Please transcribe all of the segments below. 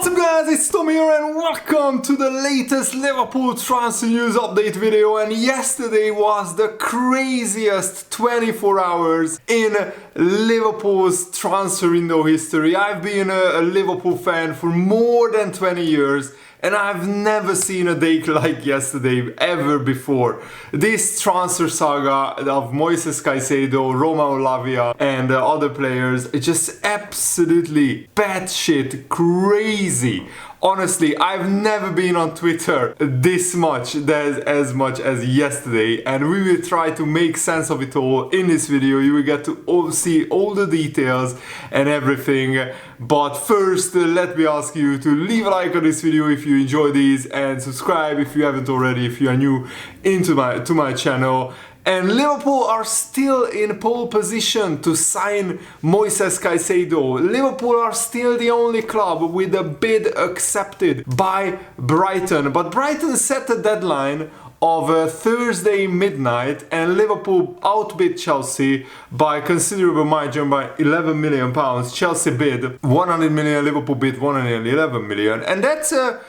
What's up guys, it's Tom here and welcome to the latest Liverpool transfer news update video. And yesterday was the craziest 24 hours in Liverpool's transfer window history. I've been a Liverpool fan for more than 20 years and I've never seen a day like yesterday ever before. This transfer saga of Moises Caicedo, Romeo Lavia and other players, it's just absolutely batshit crazy. Honestly, I've never been on Twitter this much, as much as yesterday, and we will try to make sense of it all in this video. You will get to see all the details and everything. But first, let me ask you to leave a like on this video if you enjoy these and subscribe if you haven't already, if you are new to my channel. And Liverpool are still in pole position to sign Moises Caicedo. Liverpool are still the only club with a bid accepted by Brighton. But Brighton set a deadline of Thursday midnight and Liverpool outbid Chelsea by considerable margin by £11 million. Chelsea bid 100 million, Liverpool bid 111 million. And that's an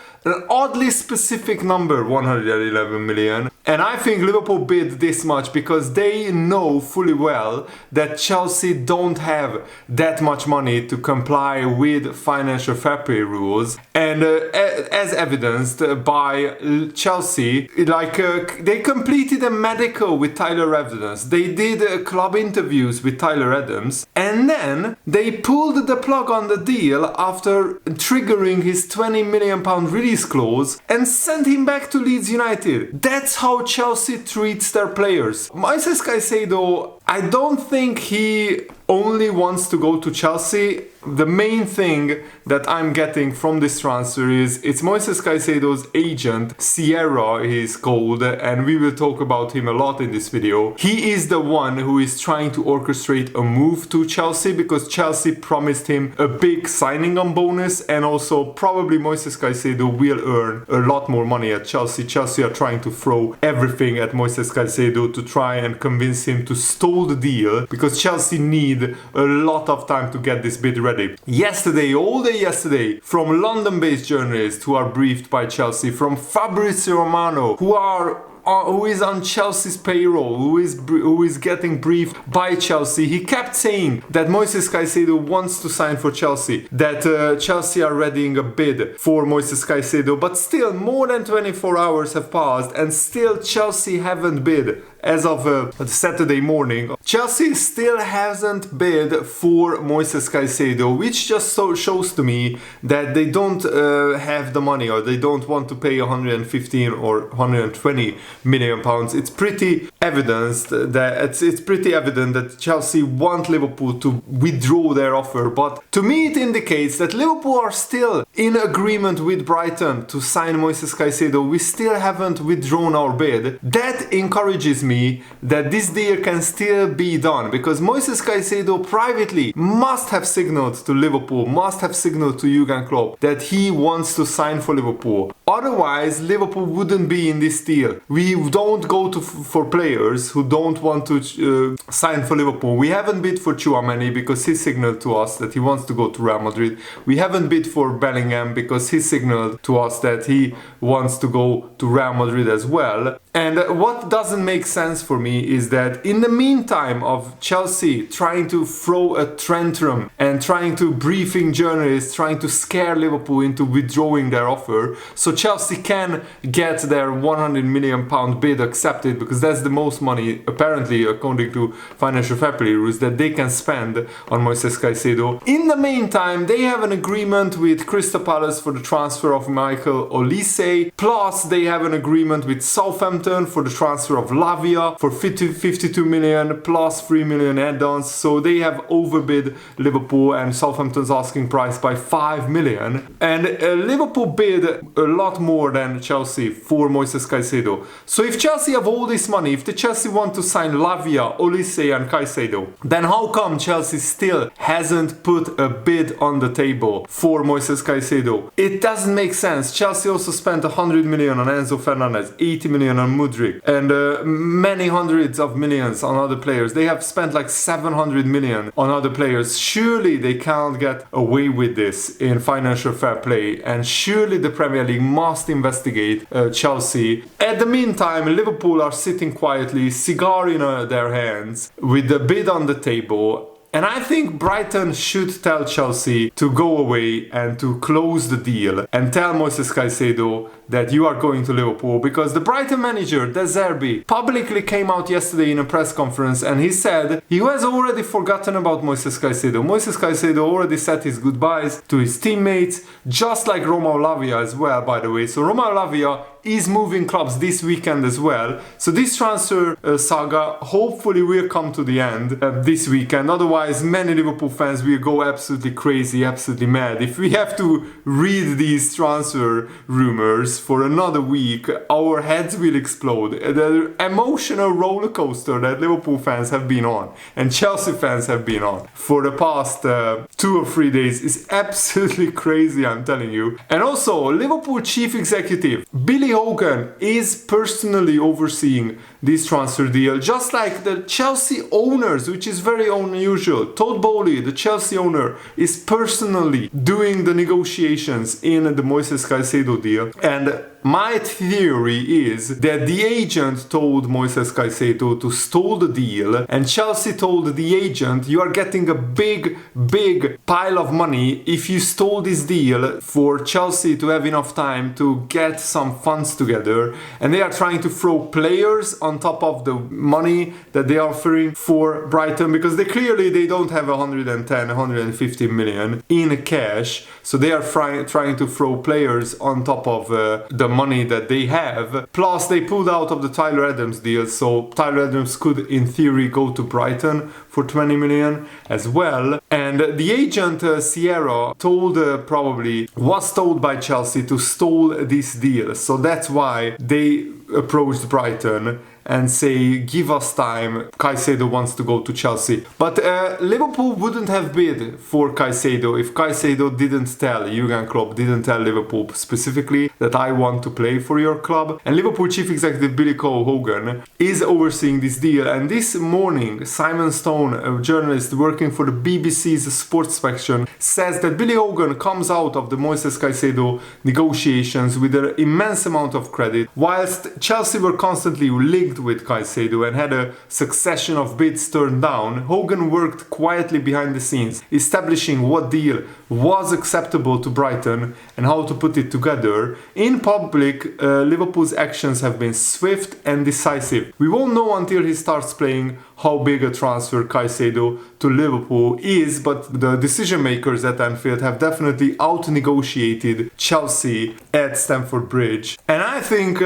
oddly specific number, 111 million. And I think Liverpool bid this much because they know fully well that Chelsea don't have that much money to comply with financial fair play rules. And as evidenced by Chelsea, they completed a medical with Tyler Adams. They did club interviews with Tyler Adams. And then they pulled the plug on the deal after triggering his £20 million release clause and sent him back to Leeds United. That's how Chelsea treats their players. Moises Caicedo, I don't think he only wants to go to Chelsea. The main thing that I'm getting from this transfer is it's Moises Caicedo's agent, Sierra he's called, and we will talk about him a lot in this video. He is the one who is trying to orchestrate a move to Chelsea because Chelsea promised him a big signing on bonus, and also probably Moises Caicedo will earn a lot more money at Chelsea. Chelsea are trying to throw everything at Moises Caicedo to try and convince him to stall the deal because Chelsea need a lot of time to get this bid ready. Yesterday, all day yesterday, from London-based journalists who are briefed by Chelsea, from Fabrizio Romano, who is on Chelsea's payroll, who is getting briefed by Chelsea, he kept saying that Moises Caicedo wants to sign for Chelsea, that Chelsea are readying a bid for Moises Caicedo, but still more than 24 hours have passed and still Chelsea haven't bid. As of Saturday morning, Chelsea still hasn't bid for Moises Caicedo, which just shows to me that they don't have the money, or they don't want to pay 115 or 120 million pounds. It's pretty evident that Chelsea want Liverpool to withdraw their offer, but to me it indicates that Liverpool are still in agreement with Brighton to sign Moises Caicedo. We still haven't withdrawn our bid. That encourages me that this deal can still be done, because Moises Caicedo privately must have signaled to Liverpool, must have signaled to Hogan Klopp that he wants to sign for Liverpool. Otherwise, Liverpool wouldn't be in this deal. We don't go for players who don't want to sign for Liverpool. We haven't bid for Tchouaméni because he signaled to us that he wants to go to Real Madrid. We haven't bid for Bellingham because he signaled to us that he wants to go to Real Madrid as well. And what doesn't make sense for me is that in the meantime of Chelsea trying to throw a tantrum and trying to briefing journalists, trying to scare Liverpool into withdrawing their offer, so Chelsea can get their £100 million bid accepted, because that's the most money, apparently, according to financial fair play rules, that they can spend on Moises Caicedo. In the meantime, they have an agreement with Crystal Palace for the transfer of Michael Olise, plus they have an agreement with Southampton for the transfer of Lavia for 52 million plus 3 million add-ons. So they have overbid Liverpool and Southampton's asking price by 5 million. And Liverpool bid a lot more than Chelsea for Moises Caicedo. So if Chelsea have all this money, if the Chelsea want to sign Lavia, Olise and Caicedo, then how come Chelsea still hasn't put a bid on the table for Moises Caicedo? It doesn't make sense. Chelsea also spent 100 million on Enzo Fernandez, 80 million on and Mudryk, and many hundreds of millions on other players. They have spent like 700 million on other players. Surely they can't get away with this in financial fair play, and surely the Premier League must investigate Chelsea. At the meantime, Liverpool are sitting quietly, cigar in their hands, with the bid on the table. And I think Brighton should tell Chelsea to go away and to close the deal, and tell Moises Caicedo that you are going to Liverpool, because the Brighton manager, De Zerbi, publicly came out yesterday in a press conference and he said he has already forgotten about Moises Caicedo. Moises Caicedo already said his goodbyes to his teammates, just like Romeo Lavia as well, by the way. So Romeo Lavia is moving clubs this weekend as well. So this transfer saga hopefully will come to the end this weekend. Otherwise, many Liverpool fans will go absolutely crazy, absolutely mad. If we have to read these transfer rumors for another week, our heads will explode. The emotional roller coaster that Liverpool fans have been on and Chelsea fans have been on for the past 2 or 3 days is absolutely crazy, I'm telling you. And also, Liverpool chief executive Billy Hogan is personally overseeing this transfer deal, just like the Chelsea owners, which is very unusual. Todd Bowley, the Chelsea owner, is personally doing the negotiations in the Moises Caicedo deal. And my theory is that the agent told Moises Caicedo to stall the deal, and Chelsea told the agent, you are getting a big pile of money if you stall this deal, for Chelsea to have enough time to get some funds together. And they are trying to throw players on top of the money that they are offering for Brighton, because they don't have 150 million in cash. So they are trying to throw players on top of the money that they have. Plus they pulled out of the Tyler Adams deal, so Tyler Adams could in theory go to Brighton for 20 million as well. And the agent Sierra was told by Chelsea to stall this deal. So that's why they approached Brighton and say, give us time, Caicedo wants to go to Chelsea. But Liverpool wouldn't have bid for Caicedo if Caicedo didn't tell, Jurgen Klopp didn't tell Liverpool specifically that I want to play for your club. And Liverpool chief executive Billy Hogan is overseeing this deal. And this morning, Simon Stone, a journalist working for the BBC's sports section, says that Billy Hogan comes out of the Moises Caicedo negotiations with an immense amount of credit, whilst Chelsea were constantly linked with Caicedo and had a succession of bids turned down. Hogan worked quietly behind the scenes, establishing what deal was acceptable to Brighton and how to put it together. In public, Liverpool's actions have been swift and decisive. We won't know until he starts playing how big a transfer Caicedo to Liverpool is, but the decision makers at Anfield have definitely out-negotiated Chelsea at Stamford Bridge. And I think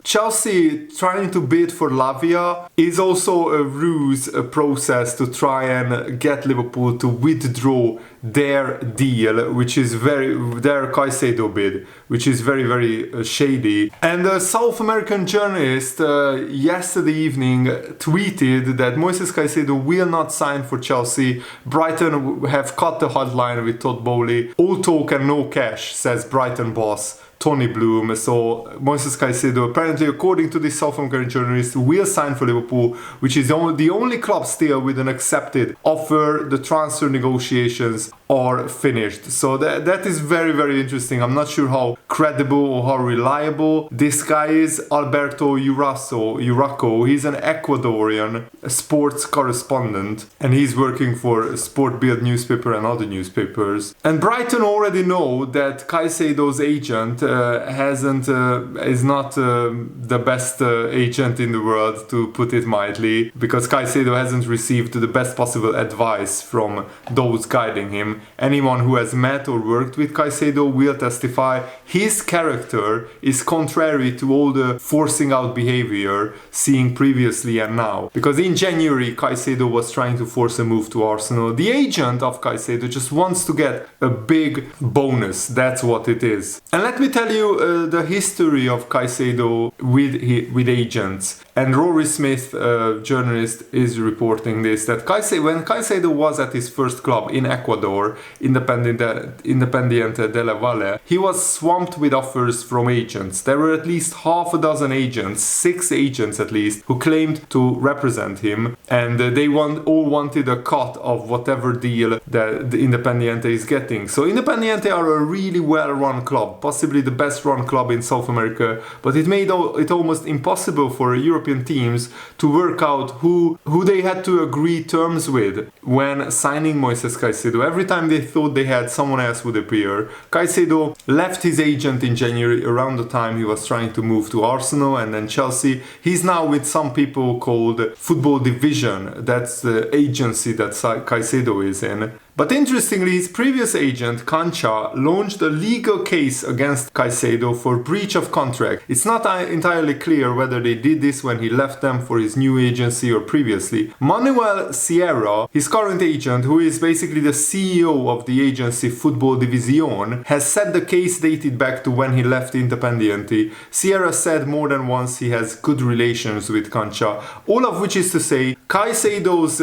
Chelsea trying to bid for Lavia is also a ruse, a process to try and get Liverpool to withdraw their deal, which is their Caicedo bid, which is very shady. And a South American journalist yesterday evening tweeted that Moises Caicedo will not sign for Chelsea. Brighton have cut the hotline with Todd Bowley. All talk and no cash, says Brighton boss Tony Bloom. So Moises Caicedo, apparently according to this South American journalist, will sign for Liverpool, which is the only club still with an accepted offer. The transfer negotiations are finished. So that is very interesting. I'm not sure how credible or how reliable this guy is. Alberto Uraco, he's an Ecuadorian sports correspondent and he's working for Sport Bild newspaper and other newspapers. And Brighton already know that Caicedo's agent is not the best agent in the world, to put it mildly, because Caicedo hasn't received the best possible advice from those guiding him. Anyone who has met or worked with Caicedo will testify his character is contrary to all the forcing out behavior seen previously and now. Because in January, Caicedo was trying to force a move to Arsenal. The agent of Caicedo just wants to get a big bonus. That's what it is. And let me tell you the history of Caicedo with agents. And Rory Smith, journalist, is reporting this, that when Caicedo was at his first club in Ecuador, for Independiente delle Valle, he was swamped with offers from agents. There were at least half a dozen agents, 6 agents at least, who claimed to represent him, and they all wanted a cut of whatever deal that the Independiente is getting. So Independiente are a really well-run club, possibly the best-run club in South America, but it made it almost impossible for European teams to work out who they had to agree terms with when signing Moises Caicedo. Every time they thought they had, someone else would appear. Caicedo left his agent in January, around the time he was trying to move to Arsenal and then Chelsea. He's now with some people called Football Division. That's the agency that Caicedo is in. But interestingly, his previous agent, Cancha, launched a legal case against Caicedo for breach of contract. It's not entirely clear whether they did this when he left them for his new agency or previously. Manuel Sierra, his current agent, who is basically the CEO of the agency Football Division, has said the case dated back to when he left Independiente. Sierra said more than once he has good relations with Cancha, all of which is to say Caicedo's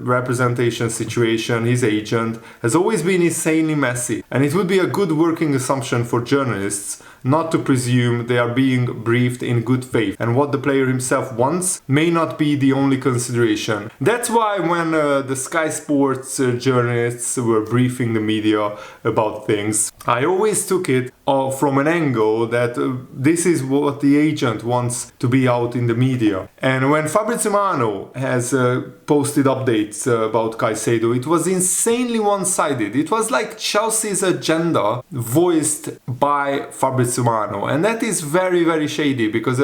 representation situation, his agent, has always been insanely messy, and it would be a good working assumption for journalists not to presume they are being briefed in good faith, and what the player himself wants may not be the only consideration. That's why when the Sky Sports journalists were briefing the media about things, I always took it from an angle that this is what the agent wants to be out in the media. And when Fabrizio Romano has posted updates about Caicedo, it was insanely one-sided. It was like Chelsea's agenda voiced by Fabrizio Romano, and that is very, very shady, because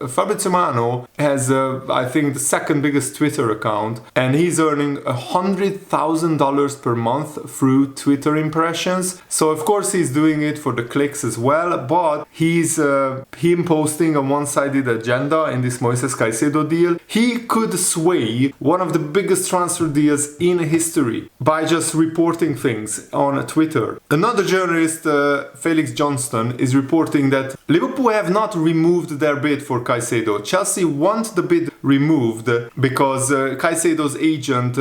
Fabrizio Romano has, I think, the second biggest Twitter account, and he's earning $100,000 per month through Twitter impressions. So of course he's doing it for the clicks as well, but he's him posting a one-sided agenda in this Moises Caicedo deal. He could sway one of the biggest transfer deals in history by just reporting things on Twitter. Another journalist, Felix Johnston, is reporting that Liverpool have not removed their bid for Caicedo. Chelsea want the bid removed because Caicedo's agent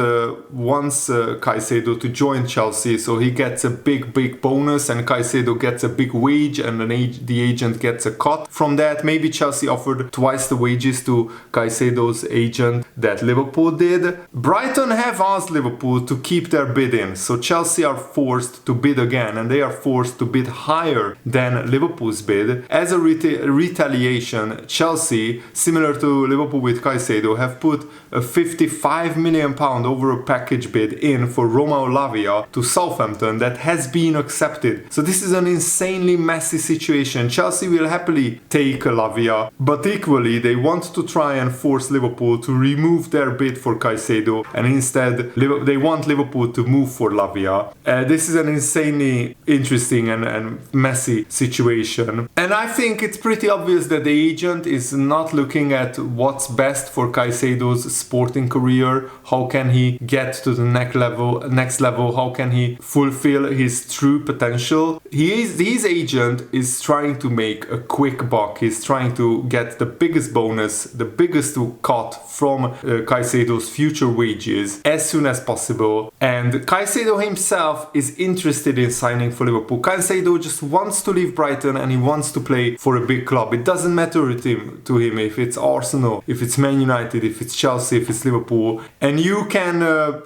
wants Caicedo to join Chelsea, so he gets a big bonus, and Caicedo gets a big wage, and the agent gets a cut from that. Maybe Chelsea offered twice the wages to Caicedo's agent that Liverpool did. Brighton have asked Liverpool to keep their bid in, so Chelsea are forced to bid again, and they are forced to bid higher than Liverpool's bid. As a retaliation, Chelsea, similar to Liverpool with Caicedo, have put a £55 million over a package bid in for Romeo Lavia to Southampton that has been accepted. So this is an insanely messy situation. Chelsea will happily take Lavia, but equally they want to try and force Liverpool to remove their bid for Caicedo, and instead they want Liverpool to move for Lavia. This is an insanely interesting and messy situation, and I think it's pretty obvious that the agent is not looking at what's best for Caicedo's sporting career. How can he get to the next level? How can he fulfill his true potential? His agent is trying to make a quick buck. He's trying to get the biggest bonus, the biggest cut from Caicedo's future wages as soon as possible. And Caicedo himself is interested in signing for Liverpool. Caicedo just wants to leave Brighton, and he wants to play for a big club. It doesn't matter to him if it's Arsenal, if it's Man United, if it's Chelsea, if it's Liverpool. And you can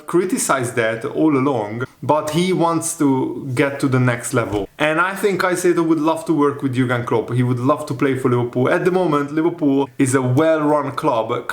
criticize that all along, but he wants to get to the next level. And I think Caicedo would love to work with Hogan Klopp. He would love to play for Liverpool. At the moment, Liverpool is a well-run club.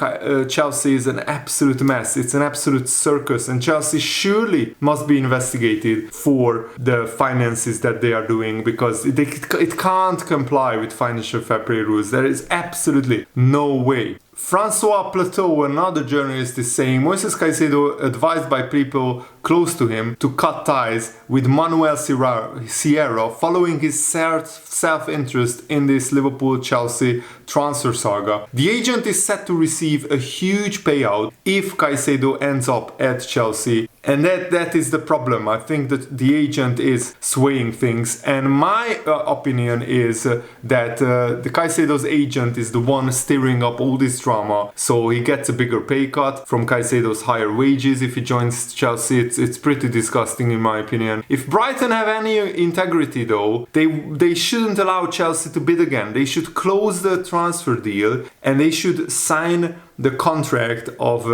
Chelsea is an absolute mess. It's an absolute circus, and Chelsea surely must be investigated for the finances that they are doing, because it can't comply with financial fair play rules. There is absolutely no way. Francois Plateau, another journalist, is saying Moises Caicedo advised by people close to him to cut ties with Manuel Sierra following his self-interest in this Liverpool-Chelsea transfer saga. The agent is set to receive a huge payout if Caicedo ends up at Chelsea And that is the problem. I think that the agent is swaying things, and my opinion is that the Caicedo's agent is the one stirring up all this drama, so he gets a bigger pay cut from Caicedo's higher wages if he joins Chelsea. It's pretty disgusting in my opinion. If Brighton have any integrity though, they shouldn't allow Chelsea to bid again. They should close the transfer deal and they should sign the contract of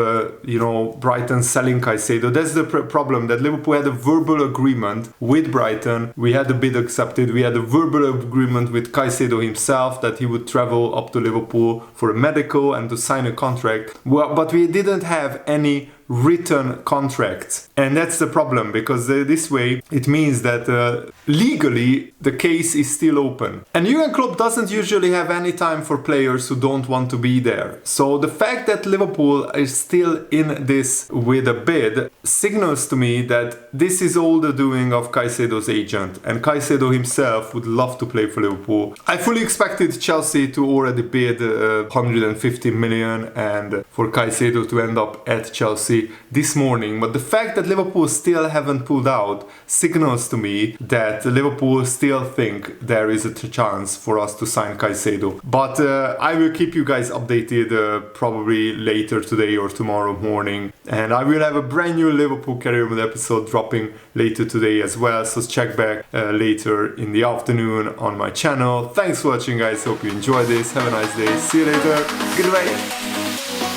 Brighton selling Caicedo. That's the problem, that Liverpool had a verbal agreement with Brighton. We had the bid accepted. We had a verbal agreement with Caicedo himself that he would travel up to Liverpool for a medical and to sign a contract. But we didn't have any written contracts, and that's the problem, because this way it means that legally the case is still open, and Jurgen Klopp doesn't usually have any time for players who don't want to be there. So the fact that Liverpool is still in this with a bid signals to me that this is all the doing of Caicedo's agent, and Caicedo himself would love to play for Liverpool. I fully expected Chelsea to already bid 150 million and for Caicedo to end up at Chelsea this morning, but the fact that Liverpool still haven't pulled out signals to me that Liverpool still think there is a chance for us to sign Caicedo. But I will keep you guys updated probably later today or tomorrow morning, and I will have a brand new Liverpool career mode episode dropping later today as well, so check back later in the afternoon on my channel. Thanks for watching guys, hope you enjoyed this. Have a nice day, see you later, goodbye.